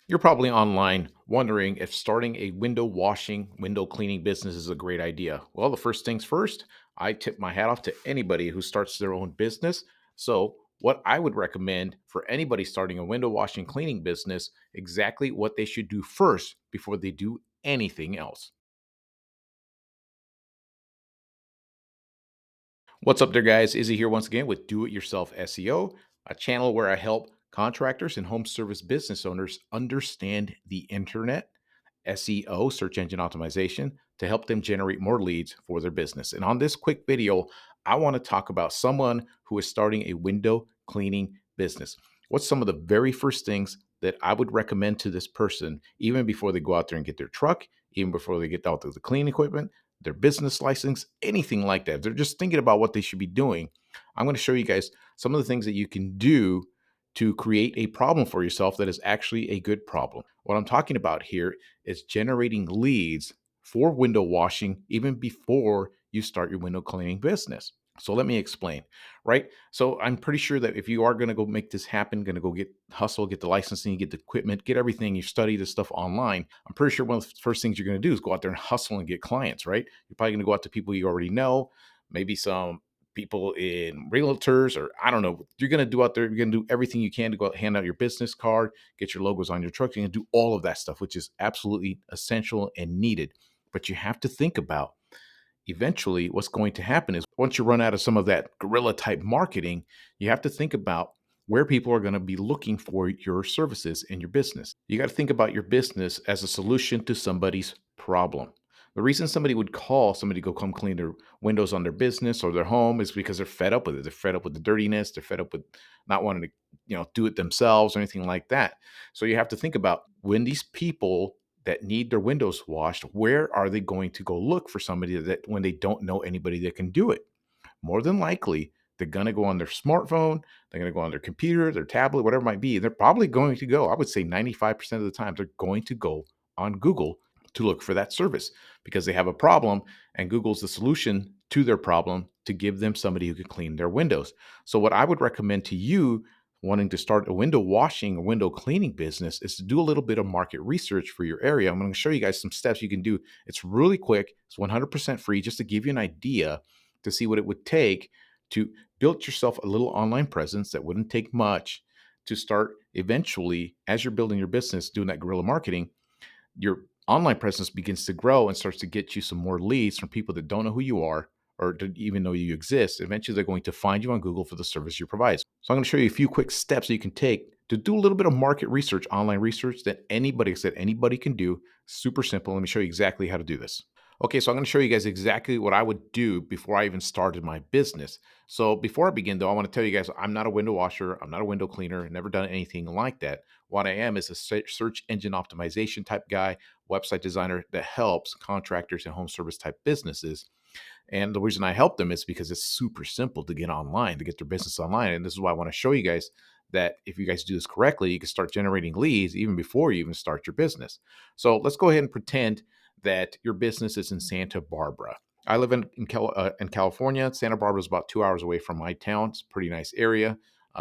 You're probably online wondering if starting a window washing, window cleaning business is a great idea. Well, the first things first, I tip my hat off to anybody who starts their own business. So, what I would recommend for anybody starting a window washing cleaning business, exactly what they should do first before they do anything else. What's up there, guys? Izzy here once again with Do It Yourself SEO, a channel where I help contractors and home service business owners understand the internet, SEO, search engine optimization, to help them generate more leads for their business. And on this quick video, I want to talk about someone who is starting a window cleaning business. What's some of the very first things that I would recommend to this person, even before they go out there and get their truck, even before they get out to the cleaning equipment? Their business license, anything like that. They're just thinking about what they should be doing. I'm going to show you guys some of the things that you can do to create a problem for yourself that is actually a good problem. What I'm talking about here is generating leads for window washing even before you start your window cleaning business. So let me explain, right? So I'm pretty sure that if you are going to go make this happen, going to go get hustle, get the licensing, get the equipment, get everything, you study this stuff online, I'm pretty sure one of the first things you're going to do is go out there and hustle and get clients, right? You're probably going to go out to people you already know, maybe some people in realtors, or I don't know. You're going to do out there, you're going to do everything you can to go out, hand out your business card, get your logos on your truck. You're going to do all of that stuff, which is absolutely essential and needed. But you have to think about eventually what's going to happen is once you run out of some of that guerrilla type marketing, you have to think about where people are going to be looking for your services in your business. You got to think about your business as a solution to somebody's problem. The reason somebody would call somebody to go come clean their windows on their business or their home is because they're fed up with it. They're fed up with the dirtiness. They're fed up with not wanting to, do it themselves or anything like that. So you have to think about when these people that need their windows washed, where are they going to go look for somebody that when they don't know anybody that can do it? More than likely, they're going to go on their smartphone, they're going to go on their computer, their tablet, whatever it might be. They're probably going to go, I would say 95% of the time, they're going to go on Google to look for that service because they have a problem and Google's the solution to their problem to give them somebody who can clean their windows. So, what I would recommend to you wanting to start a window washing or window cleaning business is to do a little bit of market research for your area. I'm going to show you guys some steps you can do. It's really quick, it's 100% free, just to give you an idea to see what it would take to build yourself a little online presence that wouldn't take much to start eventually as you're building your business doing that guerrilla marketing. Your online presence begins to grow and starts to get you some more leads from people that don't know who you are or don't even know you exist. Eventually, they're going to find you on Google for the service you provide. So, I'm going to show you a few quick steps that you can take to do a little bit of market research, online research that anybody can do. Super simple. Let me show you exactly how to do this. Okay, so I'm going to show you guys exactly what I would do before I even started my business. So before I begin, though, I want to tell you guys I'm not a window washer, I'm not a window cleaner, never done anything like that. What I am is a search engine optimization type guy, website designer that helps contractors and home service type businesses. And the reason I help them is because it's super simple to get online, to get their business online. And this is why I want to show you guys that if you guys do this correctly, you can start generating leads even before you even start your business. So let's go ahead and pretend that your business is in Santa Barbara. I live in California. Santa Barbara is about 2 hours away from my town. It's a pretty nice area,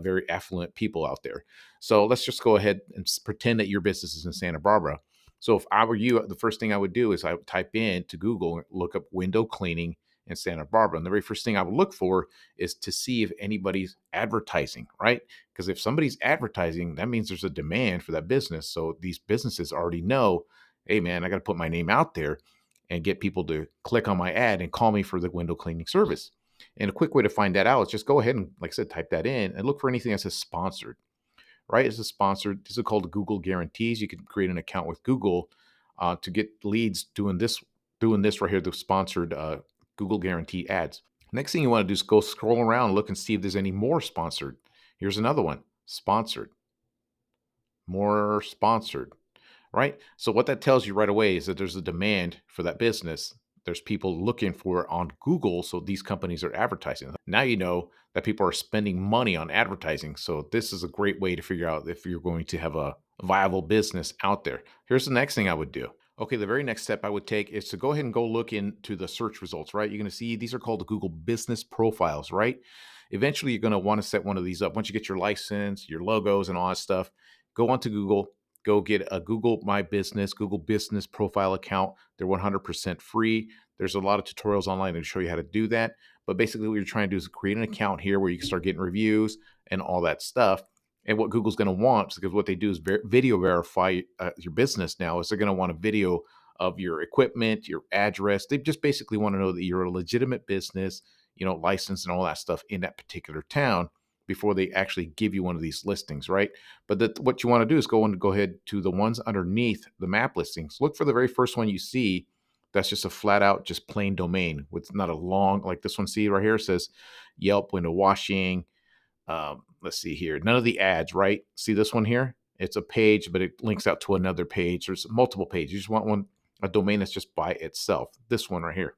very affluent people out there. So let's just go ahead and pretend that your business is in Santa Barbara. So if I were you, the first thing I would do is I would type in to Google, look up window cleaning in Santa Barbara. And the very first thing I would look for is to see if anybody's advertising, right? Because if somebody's advertising, that means there's a demand for that business. So these businesses already know, hey, man, I got to put my name out there and get people to click on my ad and call me for the window cleaning service. And a quick way to find that out is just go ahead and, like I said, type that in and look for anything that says sponsored, right? It's a sponsored. This is called Google guarantees. You can create an account with Google to get leads doing this right here, the sponsored Google guarantee ads. Next thing you want to do is go scroll around, look and see if there's any more sponsored. Here's another one, sponsored, more sponsored, right? So what that tells you right away is that there's a demand for that business. There's people looking for it on Google. So these companies are advertising. Now you know that people are spending money on advertising. So this is a great way to figure out if you're going to have a viable business out there. Here's the next thing I would do. Okay, the very next step I would take is to go ahead and go look into the search results, right? You're going to see these are called the Google business profiles, right? Eventually, you're going to want to set one of these up. Once you get your license, your logos, and all that stuff, go onto Google, go get a Google My Business, Google Business Profile account. They're 100% free. There's a lot of tutorials online to show you how to do that. But basically, what you're trying to do is create an account here where you can start getting reviews and all that stuff. And what Google's going to want, because what they do is video verify your business now, is they're going to want a video of your equipment, your address. They just basically want to know that you're a legitimate business, licensed and all that stuff in that particular town before they actually give you one of these listings, right? But what you want to do is go ahead to the ones underneath the map listings. Look for the very first one you see. That's just a flat out, just plain domain with not a long, like this one. See right here, it says Yelp, window washing. Let's see here. None of the ads, right? See this one here? It's a page, but it links out to another page. There's multiple pages. You just want a domain that's just by itself. This one right here.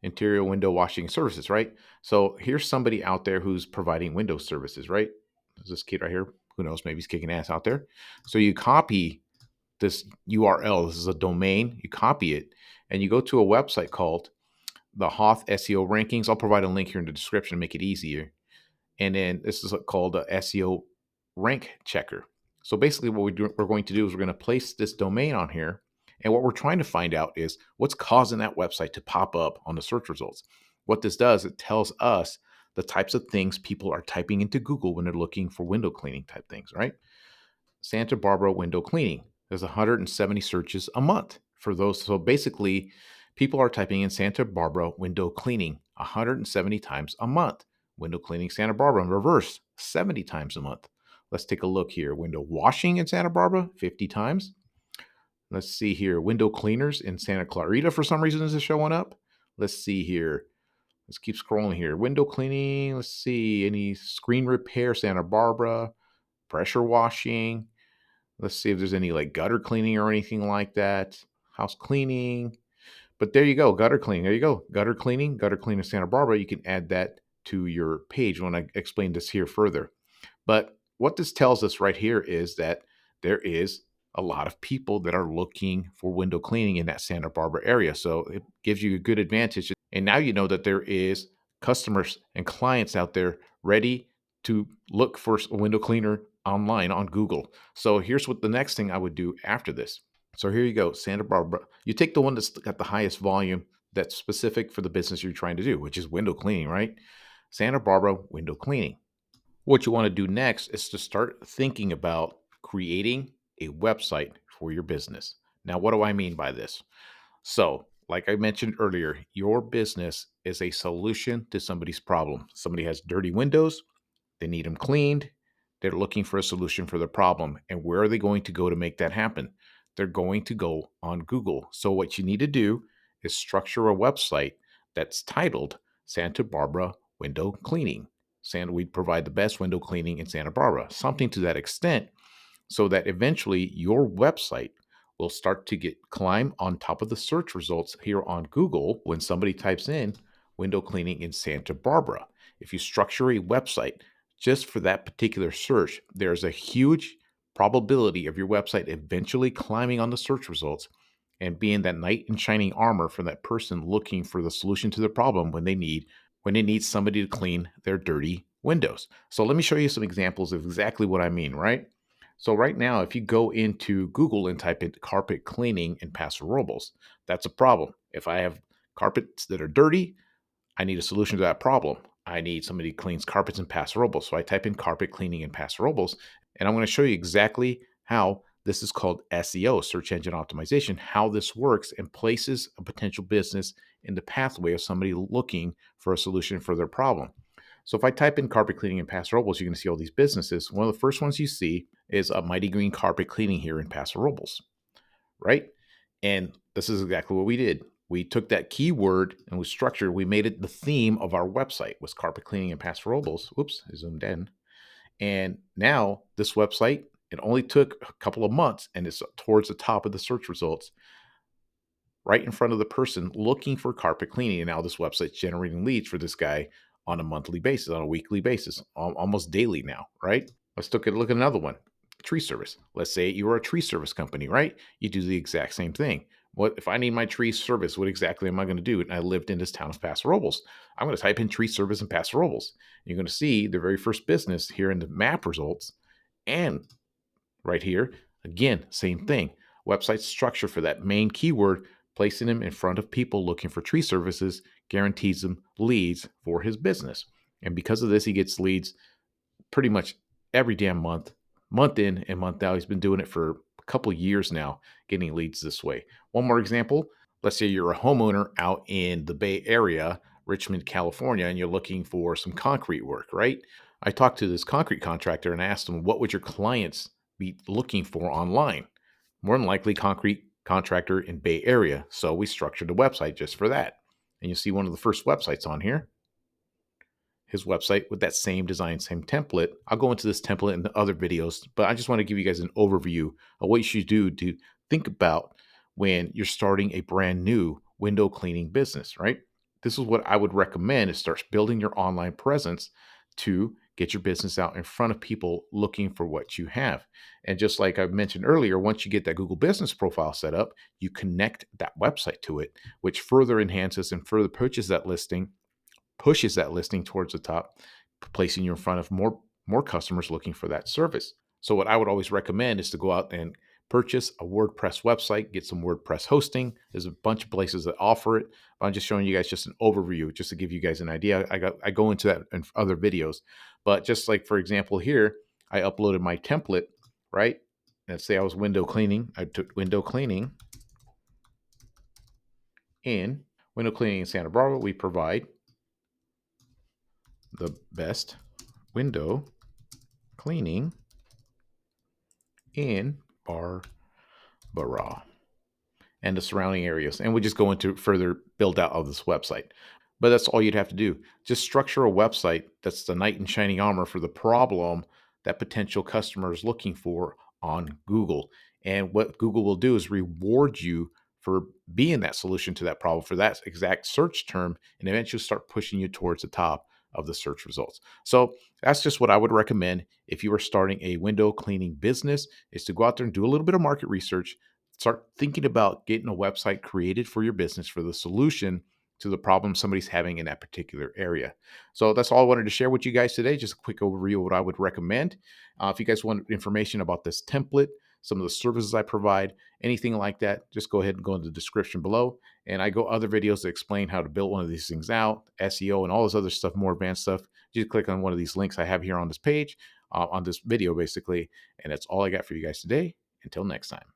Interior window washing services, right? So here's somebody out there who's providing window services, right? There's this kid right here. Who knows? Maybe he's kicking ass out there. So you copy this URL. This is a domain. You copy it and you go to a website called the Hoth SEO Rankings. I'll provide a link here in the description to make it easier. And then this is called a SEO rank checker. So basically what we're going to do is we're going to place this domain on here. And what we're trying to find out is what's causing that website to pop up on the search results. What this does, it tells us the types of things people are typing into Google when they're looking for window cleaning type things, right? Santa Barbara window cleaning. There's 170 searches a month for those. So basically, people are typing in Santa Barbara window cleaning 170 times a month. Window cleaning Santa Barbara in reverse 70 times a month. Let's take a look here. Window washing in Santa Barbara 50 times. Let's see here. Window cleaners in Santa Clarita for some reason is showing up. Let's see here. Let's keep scrolling here. Window cleaning. Let's see. Any screen repair, Santa Barbara. Pressure washing. Let's see if there's any like gutter cleaning or anything like that. House cleaning. But there you go. Gutter cleaning. There you go. Gutter cleaning Santa Barbara. You can add that to your page when I explain this here further. But what this tells us right here is that there is a lot of people that are looking for window cleaning in that Santa Barbara area. So it gives you a good advantage. And now you know that there is customers and clients out there ready to look for a window cleaner online on Google. So here's what the next thing I would do after this. So here you go, Santa Barbara. You take the one that's got the highest volume that's specific for the business you're trying to do, which is window cleaning, right? Santa Barbara window cleaning. What you want to do next is to start thinking about creating a website for your business. Now, what do I mean by this? So, like I mentioned earlier, your business is a solution to somebody's problem. Somebody has dirty windows, they need them cleaned, they're looking for a solution for their problem. And where are they going to go to make that happen? They're going to go on Google. So, what you need to do is structure a website that's titled Santa Barbara Window Cleaning. We provide the best window cleaning in Santa Barbara, something to that extent, so that eventually your website will start to climb on top of the search results here on Google when somebody types in window cleaning in Santa Barbara. If you structure a website just for that particular search, there's a huge probability of your website eventually climbing on the search results and being that knight in shining armor for that person looking for the solution to the problem when they need somebody to clean their dirty windows. So let me show you some examples of exactly what I mean, right? So right now, if you go into Google and type in carpet cleaning in Paso Robles, that's a problem. If I have carpets that are dirty, I need a solution to that problem. I need somebody who cleans carpets in Paso Robles. So I type in carpet cleaning in Paso Robles, and I'm going to show you exactly how this is called SEO, search engine optimization, how this works and places a potential business in the pathway of somebody looking for a solution for their problem. So if I type in carpet cleaning in Paso Robles, you're going to see all these businesses. One of the first ones you see is a Mighty Green Carpet Cleaning here in Paso Robles, right? And this is exactly what we did. We took that keyword and we made it the theme of our website was carpet cleaning in Paso Robles. Oops, I zoomed in. And now this website, it only took a couple of months and it's towards the top of the search results, right in front of the person looking for carpet cleaning. And now this website's generating leads for this guy on a monthly basis, on a weekly basis, almost daily now, right? Let's look at another one, tree service. Let's say you are a tree service company, right? You do the exact same thing. What if I need my tree service? What exactly am I going to do? And I lived in this town of Paso Robles. I'm going to type in tree service in Paso Robles. You're going to see the very first business here in the map results, and right here, Again, same thing. Website structure for that main keyword, placing him in front of people looking for tree services guarantees him leads for his business. And because of this, he gets leads pretty much every damn month, month in and month out. He's been doing it for a couple years now, getting leads this way. One more example. Let's say you're a homeowner out in the Bay Area, Richmond, California, and you're looking for some concrete work, right? I talked to this concrete contractor and asked him, what would your clients be looking for online? More than likely, concrete contractor in Bay Area. So we structured a website just for that. And you see one of the first websites on here, his website with that same design, same template. I'll go into this template in the other videos, but I just want to give you guys an overview of what you should do to think about when you're starting a brand new window cleaning business, right? This is what I would recommend is start building your online presence to get your business out in front of people looking for what you have. And just like I mentioned earlier, once you get that Google business profile set up, you connect that website to it, which further enhances and further pushes that listing towards the top, placing you in front of more customers looking for that service. So what I would always recommend is to go out and purchase a WordPress website, get some WordPress hosting. There's a bunch of places that offer it, but I'm just showing you guys just an overview, just to give you guys an idea. I go into that in other videos, but just like for example here, I uploaded my template, right? Let's say I was window cleaning. I took window cleaning in Santa Barbara. We provide the best window cleaning in Barbara and the surrounding areas. And we just go into further build out of this website. But that's all you'd have to do. Just structure a website that's the knight in shining armor for the problem that potential customer is looking for on Google. And what Google will do is reward you for being that solution to that problem for that exact search term, and eventually start pushing you towards the top of the search results. So that's just what I would recommend if you are starting a window cleaning business, is to go out there and do a little bit of market research, start thinking about getting a website created for your business for the solution to the problem somebody's having in that particular area. So that's all I wanted to share with you guys today. Just a quick overview of what I would recommend. If you guys want information about this template, some of the services I provide, anything like that, just go ahead and go in the description below. And I go other videos that explain how to build one of these things out, SEO and all this other stuff, more advanced stuff. Just click on one of these links I have here on this page, on this video basically. And that's all I got for you guys today. Until next time.